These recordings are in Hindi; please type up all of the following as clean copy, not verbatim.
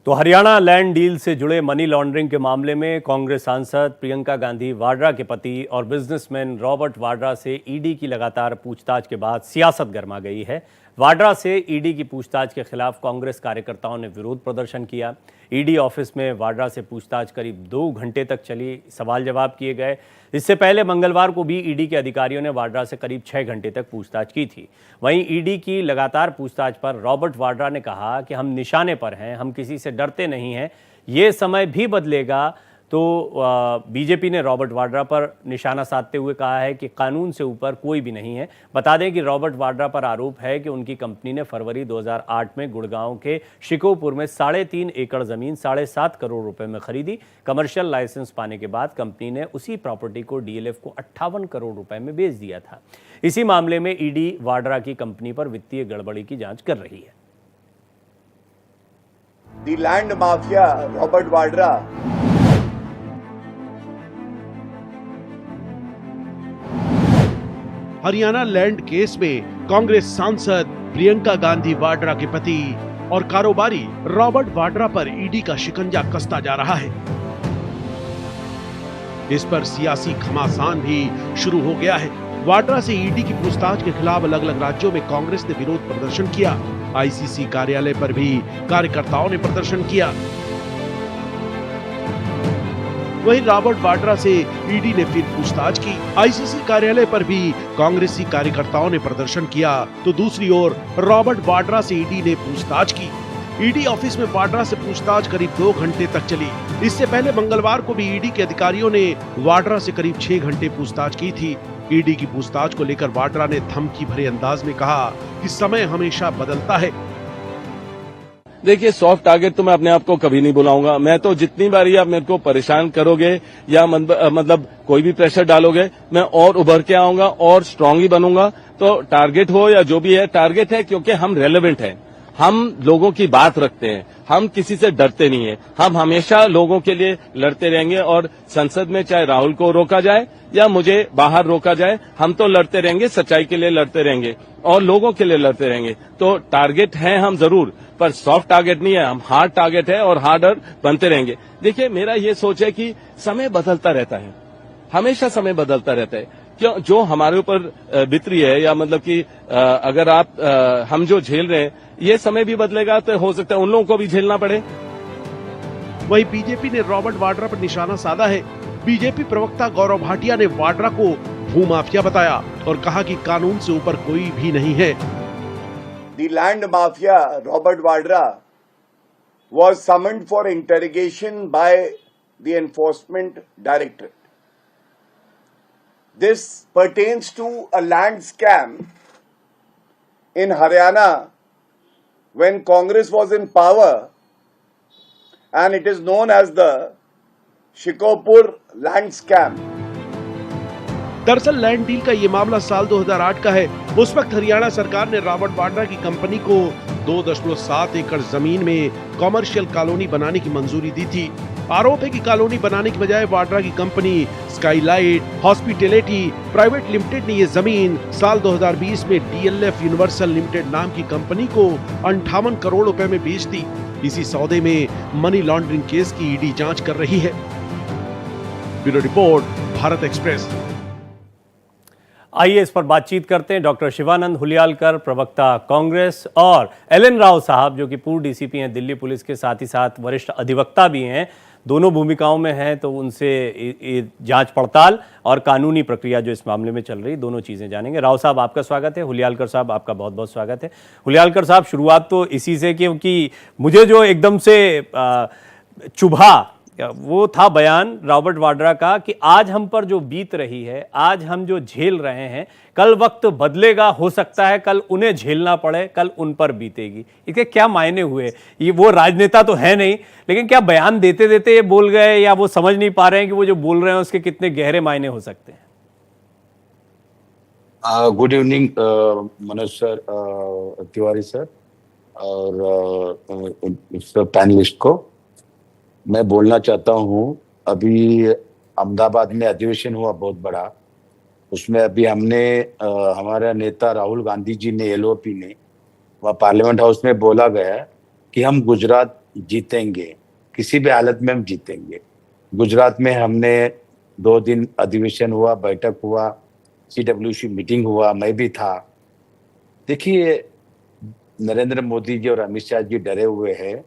तो हरियाणा लैंड डील से जुड़े मनी लॉन्ड्रिंग के मामले में कांग्रेस सांसद प्रियंका गांधी वाड्रा के पति और बिजनेसमैन रॉबर्ट वाड्रा से ईडी की लगातार पूछताछ के बाद सियासत गर्मा गई है। वाड्रा से ईडी की पूछताछ के खिलाफ कांग्रेस कार्यकर्ताओं ने विरोध प्रदर्शन किया। ईडी ऑफिस में वाड्रा से पूछताछ करीब 2 घंटे तक चली, सवाल जवाब किए गए। इससे पहले मंगलवार को भी ईडी के अधिकारियों ने वाड्रा से करीब 6 घंटे तक पूछताछ की थी। वहीं ईडी की लगातार पूछताछ पर रॉबर्ट वाड्रा ने कहा कि हम निशाने पर हैं, हम किसी से डरते नहीं हैं, ये समय भी बदलेगा। तो बीजेपी ने रॉबर्ट वाड्रा पर निशाना साधते हुए कहा है कि कानून से ऊपर कोई भी नहीं है। बता दें कि रॉबर्ट वाड्रा पर आरोप है कि उनकी कंपनी ने फरवरी 2008 में गुड़गांव के शिकोपुर में 3.5 एकड़ जमीन 7.5 करोड़ रुपए में खरीदी। कमर्शियल लाइसेंस पाने के बाद कंपनी ने उसी प्रॉपर्टी को डीएलएफ को 58 करोड़ रुपए में बेच दिया था। इसी मामले में ईडी वाड्रा की कंपनी पर वित्तीय गड़बड़ी की जांच कर रही है। The land mafia, Robert Vadra, Haryana land case में कांग्रेस सांसद प्रियंका गांधी वाड्रा के पति और कारोबारी रॉबर्ट वाड्रा पर ईडी का शिकंजा कसता जा रहा है। इस पर सियासी घमासान भी शुरू हो गया है। वाड्रा से ईडी की पूछताछ के खिलाफ अलग अलग राज्यों में कांग्रेस ने विरोध प्रदर्शन किया। आईसीसी कार्यालय पर भी कार्यकर्ताओं ने प्रदर्शन किया। वहीं रॉबर्ट वाड्रा से ईडी ने फिर पूछताछ की। आईसीसी कार्यालय पर भी कांग्रेसी कार्यकर्ताओं ने प्रदर्शन किया, तो दूसरी ओर रॉबर्ट वाड्रा से ईडी ने पूछताछ की। ईडी ऑफिस में वाड्रा से पूछताछ करीब 2 घंटे तक चली। इससे पहले मंगलवार को भी ईडी के अधिकारियों ने वाड्रा से करीब 6 घंटे पूछताछ की थी। ईडी की पूछताछ को लेकर वाड्रा ने धमकी भरे अंदाज में कहा कि समय हमेशा बदलता है। देखिए, सॉफ्ट टारगेट तो मैं अपने आप को कभी नहीं बुलाऊंगा। मैं तो जितनी बारी आप मेरे को परेशान करोगे या मतलब कोई भी प्रेशर डालोगे, मैं और उभर के आऊंगा और स्ट्रांगली बनूंगा। तो टारगेट हो या जो भी है, टारगेट है क्योंकि हम रेलेवेंट हैं, हम लोगों की बात रखते हैं, हम किसी से डरते नहीं है। हम हमेशा लोगों के लिए लड़ते रहेंगे और संसद में चाहे राहुल को रोका जाए या मुझे बाहर रोका जाए, हम तो लड़ते रहेंगे, सच्चाई के लिए लड़ते रहेंगे और लोगों के लिए लड़ते रहेंगे। तो टारगेट है हम जरूर, पर सॉफ्ट टारगेट नहीं है, हम हार्ड टारगेट है और हार्डर बनते रहेंगे। देखिए, मेरा ये सोच है कि समय बदलता रहता है, हमेशा समय बदलता रहता है। क्यों जो हमारे ऊपर बीत रही है या मतलब कि अगर हम जो झेल रहे हैं, ये समय भी बदलेगा तो हो सकता है उन लोगों को भी झेलना पड़े। वहीं बीजेपी ने रॉबर्ट वाड्रा पर निशाना साधा है। बीजेपी प्रवक्ता गौरव भाटिया ने वाड्रा को भूमाफिया बताया और कहा कि कानून से ऊपर कोई भी नहीं है। the land mafia, Robert Vadra, was summoned for interrogation by the Enforcement Directorate. This pertains to a land scam in Haryana when Congress was in power, and it is known as the Shikopur land scam. दरअसल लैंड डील का ये मामला साल 2008 का है। उस वक्त हरियाणा सरकार ने रॉबर्ट वाड्रा की कंपनी को 2.7 एकड़ जमीन में कॉमर्शियल कॉलोनी बनाने की मंजूरी दी थी। आरोप है कि कॉलोनी बनाने की बजाय वाड्रा की company Skylight hospitality private limited ने ये जमीन साल 2020 में डीएलएफ यूनिवर्सल लिमिटेड नाम की कंपनी को 58 करोड़ रुपए में बेच दी। इसी सौदे में मनी लॉन्ड्रिंग केस की ईडी जांच कर रही है। Bureau report, Bharat express. आइए इस पर बातचीत करते हैं। डॉक्टर शिवानंद हुलियालकर, प्रवक्ता कांग्रेस, और एल.एन. राव साहब जो कि पूर्व डीसीपी हैं दिल्ली पुलिस के, साथ ही साथ वरिष्ठ अधिवक्ता भी हैं, दोनों भूमिकाओं में हैं। तो उनसे जांच पड़ताल और कानूनी प्रक्रिया जो इस मामले में चल रही, दोनों चीज़ें जानेंगे। राव साहब आपका स्वागत है, हुलियालकर साहब आपका बहुत बहुत स्वागत है। हुलियालकर साहब, शुरुआत तो इसी से क्योंकि मुझे जो एकदम से चुभा वो था बयान रॉबर्ट वाड्रा का कि आज हम पर जो बीत रही है, आज हम जो झेल रहे हैं, कल वक्त बदलेगा, हो सकता है कल उन्हें झेलना पड़े, कल उन पर बीतेगी। इसके क्या मायने हुए? ये वो राजनेता तो है नहीं, लेकिन क्या बयान देते देते ये बोल गए या वो समझ नहीं पा रहे हैं कि वो जो बोल रहे हैं उसके कितने गहरे मायने हो सकते हैं? Good evening Manoj sir, Tiwari sir और पैनलिस्ट को मैं बोलना चाहता हूं। अभी अहमदाबाद में अधिवेशन हुआ बहुत बड़ा, उसमें अभी हमने हमारा नेता राहुल गांधी जी ने, एलओपी ने, वह पार्लियामेंट हाउस में बोला गया कि हम गुजरात जीतेंगे, किसी भी हालत में हम जीतेंगे। गुजरात में हमने 2 दिन अधिवेशन हुआ, बैठक हुआ, CWC मीटिंग हुआ, मैं भी था। देखिए, नरेंद्र मोदी जी और अमित शाह जी डरे हुए हैं,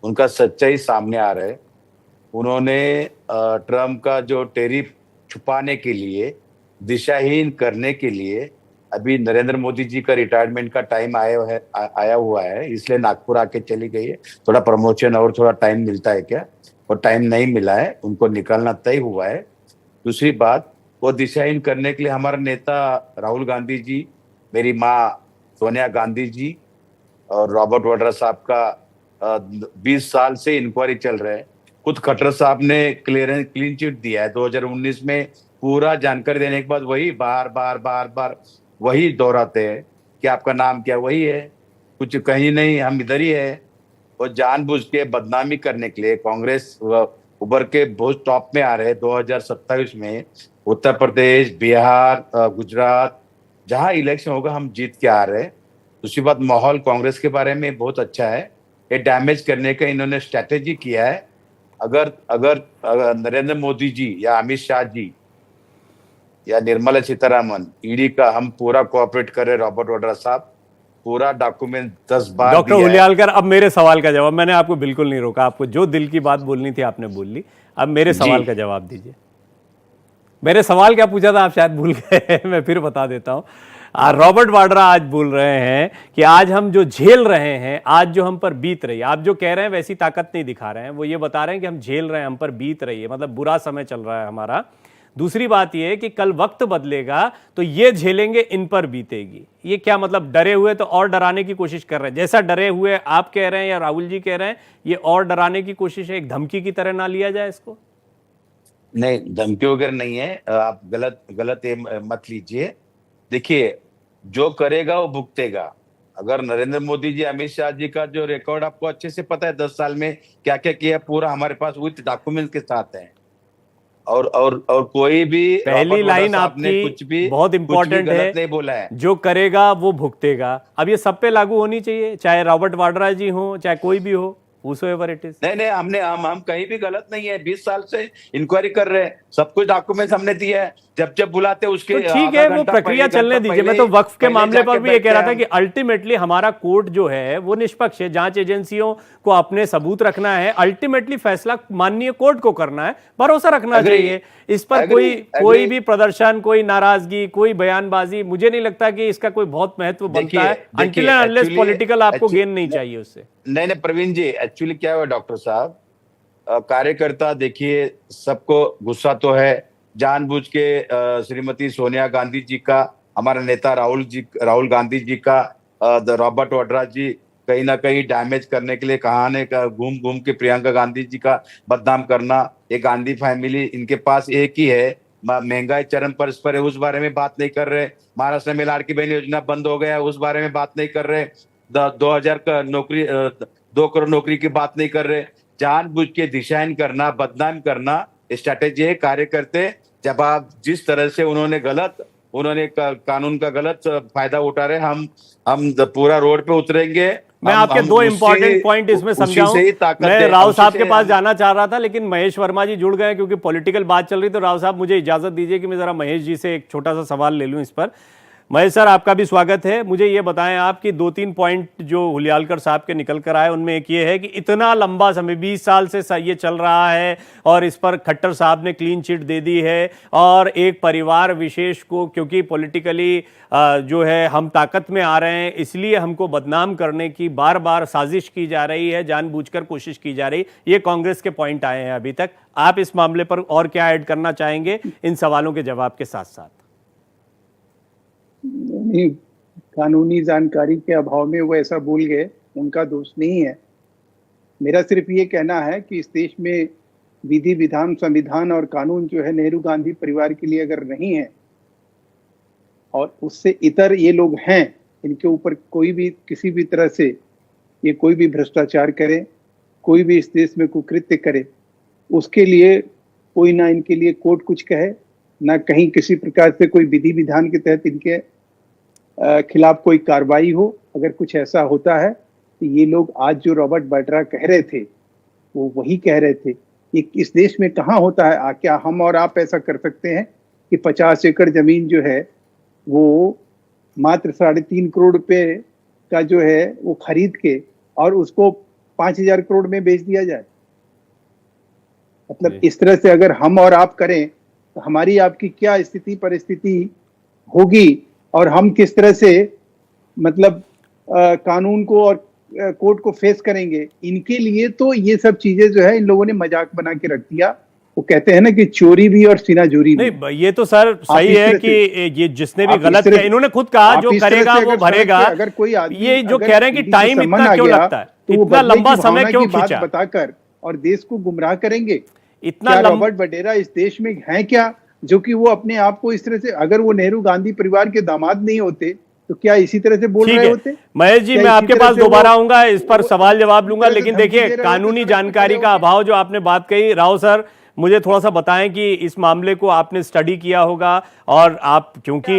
उनका सच्चाई सामने आ रहा है। उन्होंने ट्रम्प का जो टैरिफ छुपाने के लिए, दिशाहीन करने के लिए, अभी नरेंद्र मोदी जी का रिटायरमेंट का टाइम आया हुआ है, इसलिए नागपुर आके चली गई है। थोड़ा प्रमोशन और थोड़ा टाइम मिलता है क्या? और टाइम नहीं मिला है, उनको निकलना तय हुआ है। दूसरी बात, वो दिशाहीन करने के लिए हमारा नेता राहुल गांधी जी, मेरी माँ सोनिया गांधी जी और रॉबर्ट वाड्रा साहब का 20 साल से इंक्वायरी चल रहा है। खुद खट्टर साहब ने क्लीन चिट दिया है 2019 में। पूरा जानकारी देने के बाद वही बार बार वही दोहराते हैं कि आपका नाम क्या, वही है, कुछ कहीं नहीं, हम इधर ही है। वो जानबूझ के बदनामी करने के लिए कांग्रेस उभर के बहुत टॉप में आ रहे हैं 2027 में। उत्तर प्रदेश, बिहार, गुजरात, जहां इलेक्शन होगा हम जीत के आ रहे हैं। दूसरी बात, माहौल कांग्रेस के बारे में बहुत अच्छा है। ये डैमेज करने का इन्होंने स्ट्रैटेजी किया है। अगर नरेंद्र मोदी जी या अमित शाह जी या निर्मला सीतारामन, ईडी का हम पूरा कोऑपरेट करें, रॉबर्ट वाड्रा साहब पूरा डॉक्यूमेंट 10 बार डॉक्टर दिया है। हुलियालकर, अब मेरे सवाल का जवाब, मैंने आपको बिल्कुल नहीं रोका, आपको जो दिल की बात बोलनी थी आपने बोल ली। अब मेरे सवाल का जवाब दीजिए। मेरे सवाल क्या पूछा था आप शायद भूल गए। मैं फिर बता देता हूं। रॉबर्ट वाड्रा आज बोल रहे हैं कि आज हम जो झेल रहे हैं, आज जो हम पर बीत रही है, आप जो कह रहे हैं वैसी ताकत नहीं दिखा रहे हैं, वो ये बता रहे हैं कि हम झेल रहे हैं, हम पर बीत रही है, मतलब बुरा समय चल रहा है हमारा। दूसरी बात यह है कि कल वक्त बदलेगा तो ये झेलेंगे, इन पर बीतेगी। ये क्या मतलब? डरे हुए तो और डराने की कोशिश कर रहे हैं, जैसा डरे हुए आप कह रहे हैं या राहुल जी कह रहे हैं, ये और डराने की कोशिश है, एक धमकी की तरह ना लिया जाए इसको। नहीं, धमकी वगैरह नहीं है, आप गलत ये मत लीजिए। देखिए, जो करेगा वो भुगतेगा। अगर नरेंद्र मोदी जी, अमित शाह जी का जो रिकॉर्ड आपको अच्छे से पता है, 10 साल में क्या क्या किया, पूरा हमारे पास विद डॉक्यूमेंट के साथ है। और कोई भी पहली लाइन आपकी भी बहुत इंपॉर्टेंट है, नहीं बोला है। जो करेगा वो भुगतेगा। अब ये सब पे लागू होनी चाहिए, चाहे रॉबर्ट वाड्रा जी हो, चाहे कोई भी हो, whosoever it is। नहीं, हम कहीं भी गलत नहीं है। 20 साल से इंक्वायरी कर रहे हैं, सब कुछ डॉक्यूमेंट्स हमने दिए है। जब बुलाते उसके तो ठीक है, वो प्रक्रिया चलने दीजिए। मैं तो वक्फ के मामले पर भी ये कह रहा था कि अल्टीमेटली हमारा कोर्ट जो है वो निष्पक्ष है, जांच एजेंसियों को अपने सबूत रखना है, अल्टीमेटली फैसला माननीय कोर्ट को करना है, भरोसा रखना चाहिए। इस पर कोई भी प्रदर्शन, कोई नाराजगी, कोई बयानबाजी, मुझे नहीं लगता कि इसका कोई बहुत महत्व बनता है, अनटिल एंड अनलेस पॉलिटिकल आपको गेन नहीं चाहिए उससे। नहीं प्रवीण जी, एक्चुअली क्या हुआ डॉक्टर साहब, कार्यकर्ता देखिए, सबको गुस्सा तो है। जानबूझ के श्रीमती सोनिया गांधी जी का, हमारा नेता राहुल गांधी जी का, रॉबर्ट वाड्रा जी कहीं ना कहीं डैमेज करने के लिए कहानी का घूम के प्रियंका गांधी जी का बदनाम करना। ये गांधी फैमिली, इनके पास एक ही है, महंगाई चरम पर है, उस बारे में बात नहीं कर रहे। महाराष्ट्र में लाड़की बहन योजना बंद हो गया, उस बारे में बात नहीं कर रहे। 2000 का नौकरी, 2 करोड़ नौकरी की बात नहीं कर रहे। जानबूझ के दिशाहीन करना, बदनाम करना स्ट्रैटेजी है। कार्यकर्ते जब आप जिस तरह से उन्होंने कानून का गलत फायदा उठा रहे, हम पूरा रोड पे उतरेंगे। मैं आपके 2 इंपॉर्टेंट पॉइंट इसमें समझाऊं। मैं राव साहब के पास जाना चाह रहा था, लेकिन महेश वर्मा जी जुड़ गए क्योंकि पॉलिटिकल बात चल रही। तो राव साहब, मुझे इजाजत दीजिए कि मैं जरा महेश जी से एक छोटा सा सवाल ले लूं इस पर। महेश सर, आपका भी स्वागत है। मुझे ये बताएं आप कि 2-3 पॉइंट जो हुलियालकर साहब के निकल कर आए, उनमें एक ये है कि इतना लंबा समय 20 साल से ये चल रहा है और इस पर खट्टर साहब ने क्लीन चिट दे दी है, और एक परिवार विशेष को क्योंकि पॉलिटिकली जो है हम ताकत में आ रहे हैं, इसलिए हमको बदनाम करने की बार बार साजिश की जा रही है, जानबूझकर कोशिश की जा रही। ये कांग्रेस के पॉइंट आए हैं अभी तक। आप इस मामले पर और क्या ऐड करना चाहेंगे इन सवालों के जवाब के साथ साथ? नहीं, कानूनी जानकारी के अभाव में वो ऐसा भूल गए, उनका दोष नहीं है। मेरा सिर्फ ये कहना है कि इस देश में विधि विधान, संविधान और कानून जो है नेहरू गांधी परिवार के लिए अगर नहीं है और उससे इतर ये लोग हैं, इनके ऊपर कोई भी किसी भी तरह से ये कोई भी भ्रष्टाचार करे, कोई भी इस देश में कुकृत्य करे, उसके लिए कोई ना इनके लिए कोर्ट कुछ कहे, ना कहीं किसी प्रकार से कोई विधि विधान के तहत इनके खिलाफ कोई कार्रवाई हो। अगर कुछ ऐसा होता है तो ये लोग आज जो रॉबर्ट वाड्रा कह रहे थे वो वही कह रहे थे। ये इस देश में कहाँ होता है? क्या हम और आप ऐसा कर सकते हैं कि 50 एकड़ जमीन जो है वो मात्र 3.5 करोड़ रुपए का जो है वो खरीद के और उसको 5,000 करोड़ में बेच दिया जाए? मतलब इस तरह से अगर हम और आप करें तो हमारी आपकी क्या स्थिति परिस्थिति होगी, और हम किस तरह से मतलब कानून को और कोर्ट को फेस करेंगे। इनके लिए तो ये सब चीजें जो है इन लोगों ने मजाक बना के रख दिया। वो कहते हैं ना कि चोरी भी और सीना जोरी भी। नहीं, ये तो सर सही है कि ये जिसने भी गलत किया, इन्होंने खुद कहा जो करेगा वो भरेगा। अगर कोई आदमी ये जो कह रहे हैं कि टाइम इतना क्यों लगता है, इतना लंबा समय क्यों खींचा, बताकर और देश को गुमराह करेंगे। इतना रॉबर्ट वाड्रा इस देश में है क्या जो कि वो अपने आप को इस तरह से, अगर वो नेहरू गांधी परिवार के दामाद नहीं होते तो क्या इसी तरह से बोल रहे होते? महेश जी, मैं आपके पास दोबारा आऊंगा, इस पर सवाल जवाब लूंगा, लेकिन देखिए कानूनी जानकारी का अभाव जो आपने बात कही, राव सर मुझे थोड़ा सा बताएं कि इस मामले को आपने स्टडी किया होगा और आप क्योंकि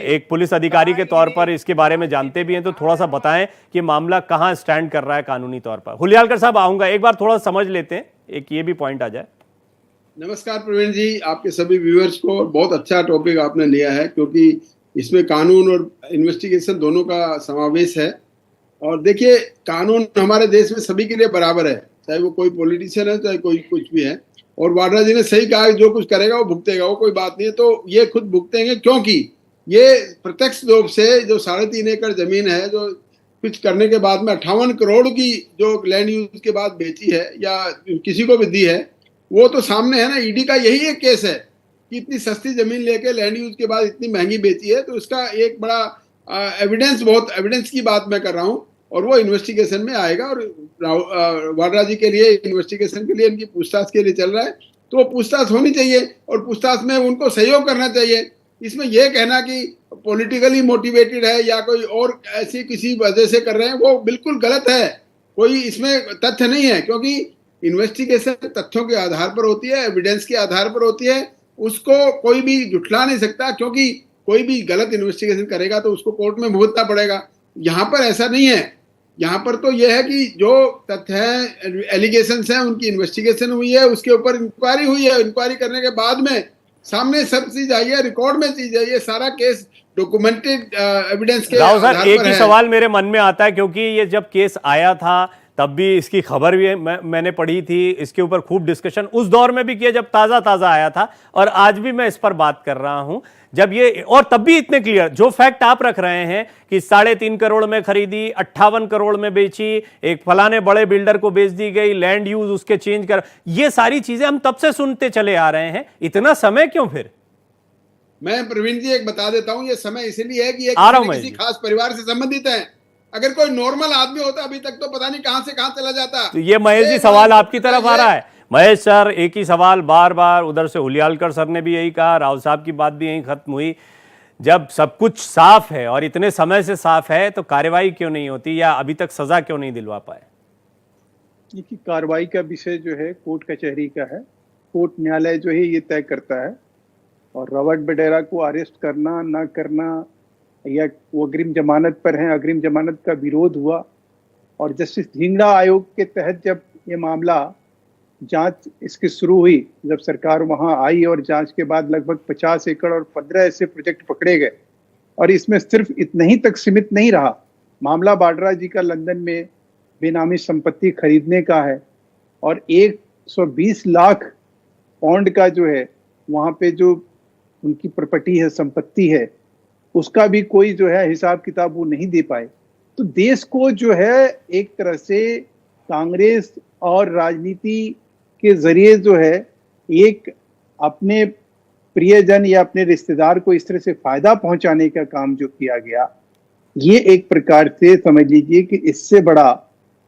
एक पुलिस अधिकारी के तौर पर इसके बारे में जानते भी हैं, तो थोड़ा सा बताएं कि मामला कहां स्टैंड कर रहा है कानूनी तौर पर। हुलियालकर साहब आऊंगा, एक बार थोड़ा समझ लेते हैं, एक ये भी पॉइंट आ जाए। नमस्कार प्रवीण जी, आपके सभी व्यूअर्स को। बहुत अच्छा टॉपिक आपने लिया है क्योंकि इसमें कानून और इन्वेस्टिगेशन दोनों का समावेश है। और देखिए, कानून हमारे देश में सभी के लिए बराबर है, चाहे वो कोई पॉलिटिशियन है चाहे कोई कुछ भी है। और वाड्रा जी ने सही कहा, जो कुछ करेगा वो भुगतेगा, वो कोई बात नहीं है। तो ये खुद भुगतेंगे क्योंकि ये प्रत्यक्ष रूप से जो 3.5 एकड़ जमीन है जो कुछ करने के बाद में 58 करोड़ की जो लैंड यूज के बाद बेची है या किसी को भी दी है, वो तो सामने है ना। ईडी का यही एक केस है कि इतनी सस्ती जमीन लेके लैंड यूज के बाद इतनी महंगी बेची है। तो उसका एक बड़ा एविडेंस, बहुत एविडेंस की बात मैं कर रहा हूँ, और वो इन्वेस्टिगेशन में आएगा। और वाड्रा जी के लिए इन्वेस्टिगेशन के लिए, इनकी पूछताछ के लिए चल रहा है, तो वो पूछताछ होनी चाहिए और पूछताछ में उनको सहयोग करना चाहिए। इसमें यह कहना कि पॉलिटिकली मोटिवेटेड है या कोई और ऐसी किसी वजह से कर रहे हैं, वो बिल्कुल गलत है। कोई इसमें तथ्य नहीं है, क्योंकि इन्वेस्टिगेशन तथ्यों के आधार पर होती है, एविडेंस के आधार पर होती है। उसको कोई भी झुठला नहीं सकता, क्योंकि कोई भी गलत इन्वेस्टिगेशन करेगा तो उसको कोर्ट में भुगतना पड़ेगा। यहाँ पर ऐसा नहीं है। यहाँ पर तो यह है कि जो तथ्य है, एलिगेशंस हैं, उनकी इन्वेस्टिगेशन हुई है, उसके ऊपर इंक्वायरी हुई है। इंक्वायरी करने के बाद में सामने सब चीज आई है, रिकॉर्ड में चीज आई है, सारा केस डॉक्यूमेंटेड एविडेंस के आधार पर है। एक ही सवाल मेरे मन में आता है, क्योंकि ये जब केस आया था तब भी इसकी खबर भी मैंने पढ़ी थी, इसके ऊपर खूब डिस्कशन उस दौर में भी किया जब ताज़ा आया था, और आज भी मैं इस पर बात कर रहा हूं जब ये, और तब भी इतने क्लियर जो फैक्ट आप रख रहे हैं कि 3.5 करोड़ में खरीदी, 58 करोड़ में बेची, एक फलाने बड़े बिल्डर को बेच दी गई, लैंड यूज उसके चेंज कर, ये सारी चीजें हम तब से सुनते चले आ रहे हैं। इतना समय क्यों? फिर मैं प्रवीण जी एक बता देता हूं, ये समय इसलिए है कि किसी खास परिवार से संबंधित है। अगर कोई नॉर्मल आदमी होता अभी तक तो पता नहीं कहां से कहां चला जाता। तो ये महेश जी सवाल आपकी तरफ आ रहा है। महेश सर, एक ही सवाल बार बार, उधर से हुलियालकर सर ने भी यही कहा, राव साहब की बात भी यही खत्म हुई। जब सब कुछ साफ है और इतने समय से साफ है तो कार्रवाई क्यों नहीं होती, या अभी तक सजा क्यों नहीं दिलवा पाए? देखिए, कार्रवाई का विषय जो है कोर्ट कचहरी का है। कोर्ट न्यायालय जो है ये तय करता है। और रॉबर्ट वाड्रा को अरेस्ट करना ना करना, या वो अग्रिम जमानत पर हैं, अग्रिम जमानत का विरोध हुआ, और जस्टिस ढींगड़ा आयोग के तहत जब ये मामला जांच इसकी शुरू हुई, जब सरकार वहां आई और जांच के बाद लगभग 50 एकड़ और 15 ऐसे प्रोजेक्ट पकड़े गए। और इसमें सिर्फ इतना ही तक सीमित नहीं रहा, मामला वाड्रा जी का लंदन में बेनामी संपत्ति खरीदने का है, और 120 लाख पाउंड का जो है वहां पे जो उनकी प्रॉपर्टी है, संपत्ति है, उसका भी कोई जो है हिसाब किताब वो नहीं दे पाए। तो देश को जो है एक तरह से कांग्रेस और राजनीति के जरिए जो है एक अपने प्रियजन या अपने रिश्तेदार को इस तरह से फायदा पहुंचाने का काम जो किया गया, ये एक प्रकार से समझ लीजिए कि इससे बड़ा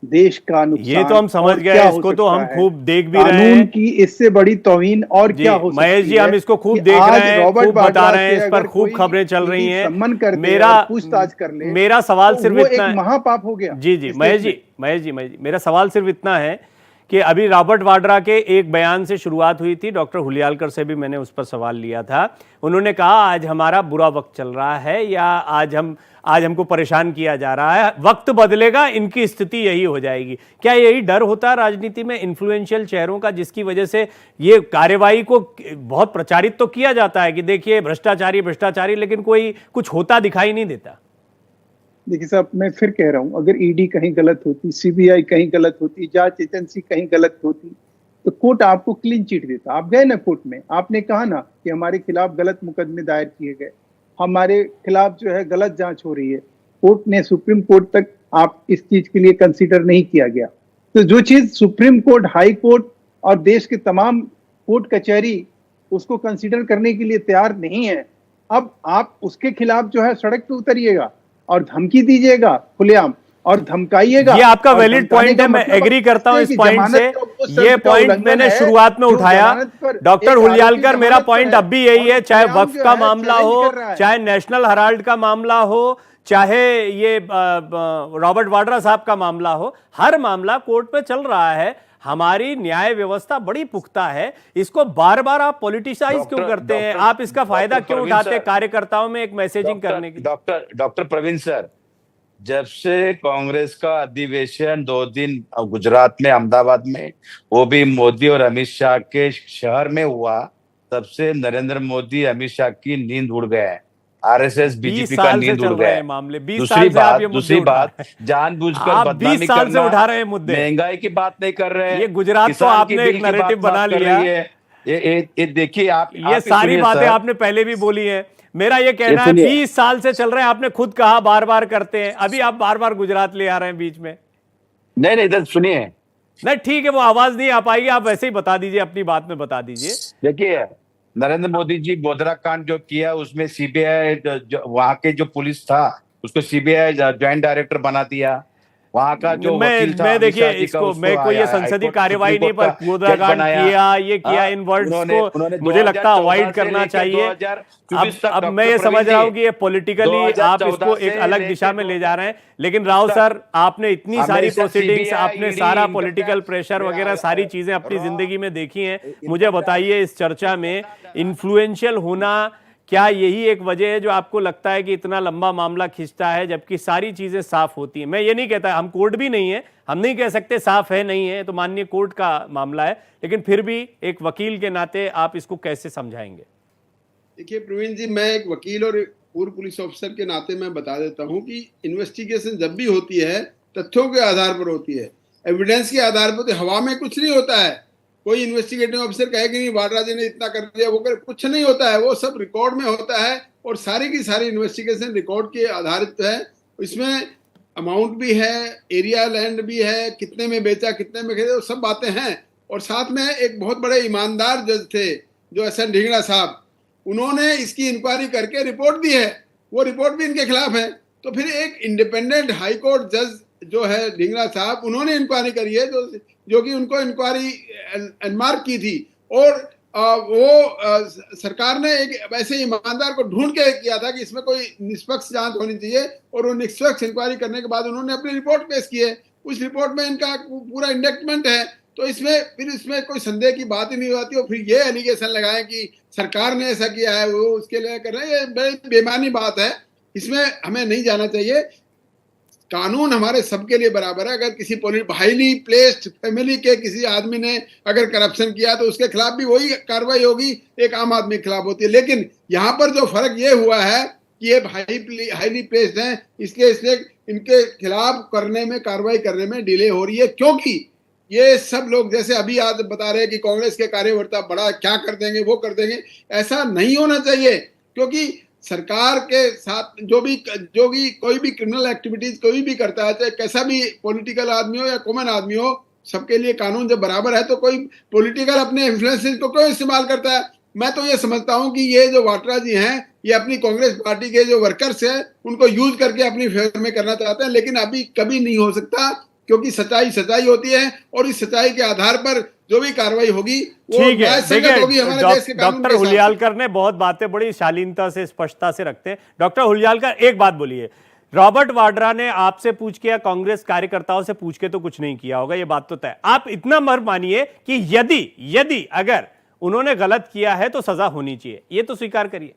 देश का नुकसान, ये तो हम समझ गए, इसको तो हम खूब देख भी रहे हैं। कानून की इससे बड़ी तौहीन और क्या हो सकती है? महेश जी, हम इसको खूब देख रहे हैं, खूब बता रहे हैं, इस पर खूब खबरें चल रही हैं। सम्मान करते, मेरा पूछताछ कर ले, मेरा सवाल सिर्फ इतना है, महापाप हो गया। जी महेश जी, मेरा सवाल सिर्फ इतना है कि अभी रॉबर्ट वाड्रा के एक बयान से शुरुआत हुई थी, डॉक्टर हुलियालकर से भी मैंने उस पर सवाल लिया था। उन्होंने कहा आज हमारा बुरा वक्त चल रहा है या आज हमको परेशान किया जा रहा है, वक्त बदलेगा इनकी स्थिति यही हो जाएगी। क्या यही डर होता है राजनीति में इन्फ्लुएंशियल चेहरों का, जिसकी वजह से ये कार्यवाही को बहुत प्रचारित तो किया जाता है कि देखिए भ्रष्टाचारी भ्रष्टाचारी, लेकिन कोई कुछ होता दिखाई नहीं देता? देखिए साहब, मैं फिर कह रहा हूं, अगर ईडी कहीं गलत होती, सीबीआई कहीं गलत होती, जांच एजेंसी कहीं गलत होती, तो कोर्ट आपको क्लीन चिट देता। आप गए ना कोर्ट में, आपने कहा ना कि हमारे खिलाफ गलत मुकदमे दायर किए गए, हमारे खिलाफ जो है गलत जांच हो रही है। कोर्ट ने, सुप्रीम कोर्ट तक आप इस चीज के लिए कंसीडर नहीं किया गया। तो जो चीज सुप्रीम कोर्ट, हाई कोर्ट और देश के तमाम कोर्ट कचहरी उसको कंसीडर करने के लिए तैयार नहीं है, अब आप उसके खिलाफ जो है सड़क पे उतरिएगा और धमकी दीजिएगा खुलेआम और धमकाइएगा। ये आपका वैलिड पॉइंट है, मैं एग्री करता हूं इस पॉइंट से। ये पॉइंट मैंने शुरुआत में उठाया। डॉक्टर हुलियालकर, मेरा पॉइंट अब भी यही है, चाहे वक्फ का मामला हो, चाहे नेशनल हेराल्ड का मामला हो, चाहे ये रॉबर्ट वाड्रा साहब का मामला हो, हर मामला कोर्ट पे चल रहा है। हमारी न्याय व्यवस्था बड़ी पुख्ता है, इसको बार बार आप पॉलिटिसाइज क्यों करते हैं? आप इसका फायदा क्यों उठाते हैं कार्यकर्ताओं में एक मैसेजिंग करने की? डॉक्टर प्रवीण सर, जब से कांग्रेस का अधिवेशन 2 दिन गुजरात में, अहमदाबाद में, वो भी मोदी और अमित शाह के शहर में हुआ, तब से नरेंद्र मोदी अमित शाह की नींद उड़ गए है, आरएसएस बीजेपी का नींद उड़ गया है। मामले 20 साल से आप ये दूसरी बात, जानबूझकर बदनामी 20 साल से उठा रहे हैं मुद्दे, महंगाई की बात नहीं कर रहे हैं। ये गुजरात तो आपने एक नैरेटिव बना लिया है। ये देखिए आप, ये सारी बातें आपने पहले भी बोली है। मेरा ये कहना है 20 साल से चल रहे हैं, आपने खुद कहा बार बार करते हैं, अभी आप बार बार गुजरात ले आ रहे हैं बीच में। नहीं इधर सुनिए। नहीं ठीक है, वो आवाज नहीं आ पाएगी, आप वैसे ही बता दीजिए, अपनी बात में बता दीजिए। देखिए, नरेंद्र मोदी जी गोधरा कांड जो किया, उसमें सीबीआई वहां के जो पुलिस था उसको सीबीआई ज्वाइंट डायरेक्टर बना दिया। वहां का जो वकील था, मैं देखिए इसको, मैं कोई ये संसदीय कार्यवाही नहीं, पर गोधरा कांड किया, ये किया, इन वर्ड्स को मुझे लगता है अवॉइड करना चाहिए। अब मैं ये समझ रहा हूँ कि ये पॉलिटिकली आप इसको एक अलग दिशा में ले जा रहे हैं, लेकिन राव सर, आपने इतनी सारी प्रोसीडिंग्स, आपने सारा पॉलिटिकल प्रेशर वगैरह सारी चीजें अपनी जिंदगी में देखी हैं। मुझे बताइए, इस चर्चा में इन्फ्लुएंशियल होना क्या यही एक वजह है जो आपको लगता है कि इतना लंबा मामला खींचता है, जबकि सारी चीजें साफ होती हैं? मैं ये नहीं कहता, हम कोर्ट भी नहीं है, हम नहीं कह सकते साफ है नहीं है, तो माननीय कोर्ट का मामला है, लेकिन फिर भी एक वकील के नाते आप इसको कैसे समझाएंगे? देखिए प्रवीण जी, मैं एक वकील और पूर्व पुलिस ऑफिसर के नाते मैं बता देता हूं कि इन्वेस्टिगेशन जब भी होती है तथ्यों के आधार पर होती है, एविडेंस के आधार पर। हवा में कुछ नहीं होता है। कोई इन्वेस्टिगेटिंग ऑफिसर कहे कि नहीं वाड्रा जी ने इतना कर दिया, वो कर, कुछ नहीं होता है, वो सब रिकॉर्ड में होता है और सारी की सारी इन्वेस्टिगेशन रिकॉर्ड के आधारित है। इसमें अमाउंट भी है, एरिया लैंड भी है, कितने में बेचा, कितने में खरीदा, सब बातें हैं। और साथ में एक बहुत बड़े ईमानदार जज थे जो एस.एन. ढींगड़ा साहब, उन्होंने इसकी इंक्वायरी करके रिपोर्ट दी है, वो रिपोर्ट भी इनके खिलाफ है। तो फिर एक इंडिपेंडेंट हाई कोर्ट जज जो है ढींगड़ा साहब, उन्होंने इंक्वायरी करी है, जो कि उनको इंक्वायरी एनमार्क की थी, और वो सरकार ने एक वैसे ईमानदार को ढूंढ के किया था कि इसमें कोई निष्पक्ष जांच होनी चाहिए, और वो निष्पक्ष इंक्वायरी करने के बाद उन्होंने अपनी रिपोर्ट पेश की है। उस रिपोर्ट में इनका पूरा इंडक्टमेंट है, तो इसमें कोई संदेह की बात ही नहीं होती। और फिर ये एलिगेशन लगाए कि सरकार ने ऐसा किया है, वो उसके लिए कर रहे हैं, ये बड़ी बेमानी बात है। इसमें हमें नहीं जाना चाहिए। कानून हमारे सबके लिए बराबर है। अगर किसी हाईली प्लेस्ड फैमिली के किसी आदमी ने अगर करप्शन किया तो उसके खिलाफ भी वही कार्रवाई होगी, एक आम आदमी के खिलाफ होती है। लेकिन यहाँ पर जो फर्क ये हुआ है कि ये हाईली प्लेस्ड हैं, इसलिए इनके खिलाफ करने में, कार्रवाई करने में डिले हो रही है, क्योंकि ये सब लोग जैसे अभी आज बता रहे हैं कि कांग्रेस के कार्यकर्ता बड़ा क्या कर देंगे, वो कर देंगे। ऐसा नहीं होना चाहिए, क्योंकि सरकार के साथ जो भी कोई भी क्रिमिनल एक्टिविटीज कोई भी करता है, चाहे कैसा भी पॉलिटिकल आदमी हो या कॉमन आदमी हो, सबके लिए कानून जब बराबर है तो कोई पॉलिटिकल अपने इन्फ्लुएंस को क्यों इस्तेमाल करता है। मैं तो ये समझता हूं कि ये जो वाड्रा जी हैं, ये अपनी कांग्रेस पार्टी के जो वर्कर्स हैं उनको यूज करके अपनी फेवर में करना चाहते हैं, लेकिन अभी कभी नहीं हो सकता, क्योंकि सच्चाई होती है, और इस सच्चाई के आधार पर जो भी कार्रवाई होगी वो न्यायसंगत होगी हमारे देश के कानून के डॉक्टर हुलियालकर ने बहुत बातें बड़ी शालीनता से, स्पष्टता से रखते हैं। डॉक्टर हुलियालकर, एक बात बोलिए, रॉबर्ट वाड्रा ने आपसे पूछ के या कांग्रेस कार्यकर्ताओं से पूछ के तो कुछ नहीं किया होगा, ये बात तो तय। आप इतना मर मानिए कि यदि अगर उन्होंने गलत किया है तो सजा होनी चाहिए, ये तो स्वीकार करिए।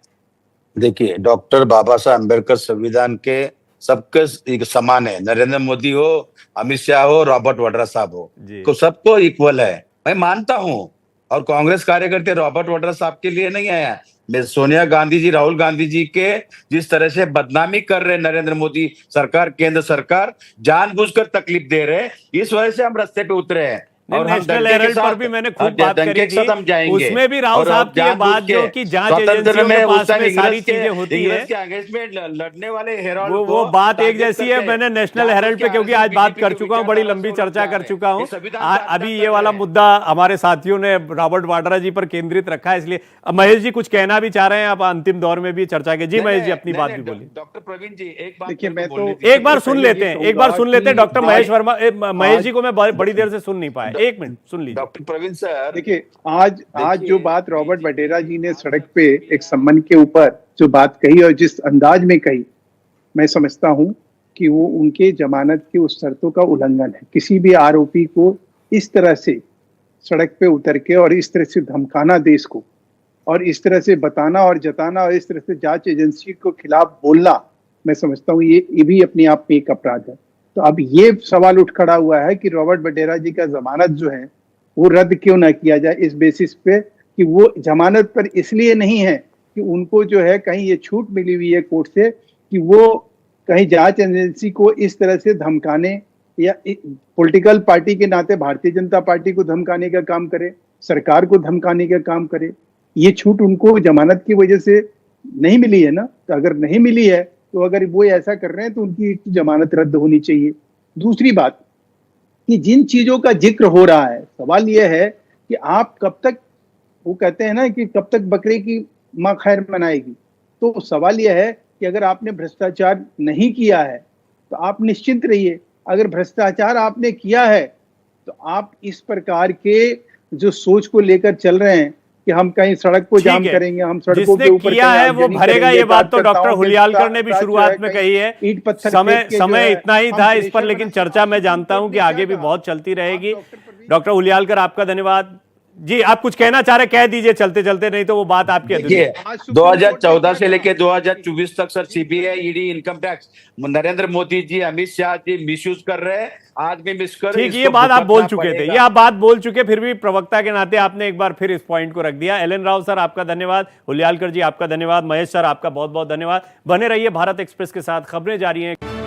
देखिए, डॉक्टर बाबा साहब अम्बेडकर संविधान के सबके एक समान है। नरेंद्र मोदी हो, अमित शाह हो, रॉबर्ट वाड्रा साहब हो, तो सबको इक्वल है, मैं मानता हूं। और कांग्रेस कार्यकर्ता रॉबर्ट वाड्रा साहब के लिए नहीं आया। मैं सोनिया गांधी जी, राहुल गांधी जी के जिस तरह से बदनामी कर रहे नरेंद्र मोदी सरकार, केंद्र सरकार जानबूझकर तकलीफ दे रहे, इस वजह से हम रास्ते पे उतरे हैं। और नेशनल हेराल्ड पर भी मैंने खूब बात करी थी, उसमें भी राव साहब की ये बात जो कि जांच एजेंसियों के पास में सारी चीजें होती है, लड़ने वाले हेराल्ड वो बात एक जैसी है। मैंने नेशनल हेराल्ड पे क्योंकि आज बात कर चुका हूं, बड़ी लंबी चर्चा कर चुका हूं। अभी ये वाला मुद्दा हमारे साथियों ने रॉबर्ट वाड्रा जी पर केंद्रित रखा है, इसलिए महेश जी कुछ कहना भी चाह रहे हैं, अब अंतिम दौर में भी चर्चा के। जी महेश जी, अपनी बात भी बोलिए। डॉक्टर प्रवीण जी, एक बात देखिए, मैं तो एक बार सुन लेते हैं डॉक्टर महेश जी को मैं बड़ी देर से सुन नहीं पाया, एक मिनट सुन लीजिए। डॉक्टर प्रवीण सर, देखिए, आज जो बात रॉबर्ट वडेरा जी ने सड़क पे एक सम्मान के ऊपर जो बात कही और जिस अंदाज में कही, मैं समझता हूं कि वो उनके जमानत की उस शर्तों का उल्लंघन है। किसी भी आरोपी को इस तरह से सड़क पे उतर के और इस तरह से धमकाना देश को, और इस तरह से बताना और जताना और इस तरह से जांच एजेंसी को खिलाफ बोलना, मैं समझता हूँ ये भी अपने आप में एक अपराध है। तो अब ये सवाल उठ खड़ा हुआ है कि रॉबर्ट वडेरा जी का जमानत जो है वो रद्द क्यों ना किया जाए, इस बेसिस पे कि वो जमानत पर इसलिए नहीं है कि उनको जो है कहीं ये छूट मिली हुई है कोर्ट से कि वो कहीं जांच एजेंसी को इस तरह से धमकाने या पॉलिटिकल पार्टी के नाते भारतीय जनता पार्टी को धमकाने का काम करे, सरकार को धमकाने का काम करे। ये छूट उनको जमानत की वजह से नहीं मिली है ना। तो अगर नहीं मिली है तो अगर वो ऐसा कर रहे हैं तो उनकी जमानत रद्द होनी चाहिए। दूसरी बात कि जिन चीजों का जिक्र हो रहा है, सवाल यह है कि आप कब तक, वो कहते हैं ना कि कब तक बकरे की माँ खैर मनाएगी। तो सवाल यह है कि अगर आपने भ्रष्टाचार नहीं किया है तो आप निश्चिंत रहिए, अगर भ्रष्टाचार आपने किया है तो आप इस प्रकार के जो सोच को लेकर चल रहे हैं कि हम कहीं सड़क को जाम करेंगे, हम सड़कों के ऊपर किया है वो भरेगा, ये बात तो डॉक्टर हुलियालकर ने भी शुरुआत में कही है। समय इतना ही था इस पर, लेकिन चर्चा मैं जानता हूं कि आगे भी बहुत चलती रहेगी। डॉक्टर हुलियालकर, आपका धन्यवाद। जी, आप कुछ कहना चाह रहे, कह दीजिए चलते चलते, नहीं तो वो बात आपकी देखिए 2014 से लेकर 2024 तक sir CBI, ED, income tax, Narendra Modi ji, Amit Shah ji misuse कर रहे हैं, आज भी मिस कर। ठीक, ये बात आप बोल चुके थे, ये आप बात बोल चुके, फिर भी प्रवक्ता के नाते आपने एक बार फिर इस पॉइंट को रख दिया। एल.एन. राव सर, आपका धन्यवाद। हुलियालकर जी, आपका धन्यवाद। महेश सर, आपका बहुत बहुत धन्यवाद। बने रहिए भारत एक्सप्रेस के साथ, खबरें जारी हैं।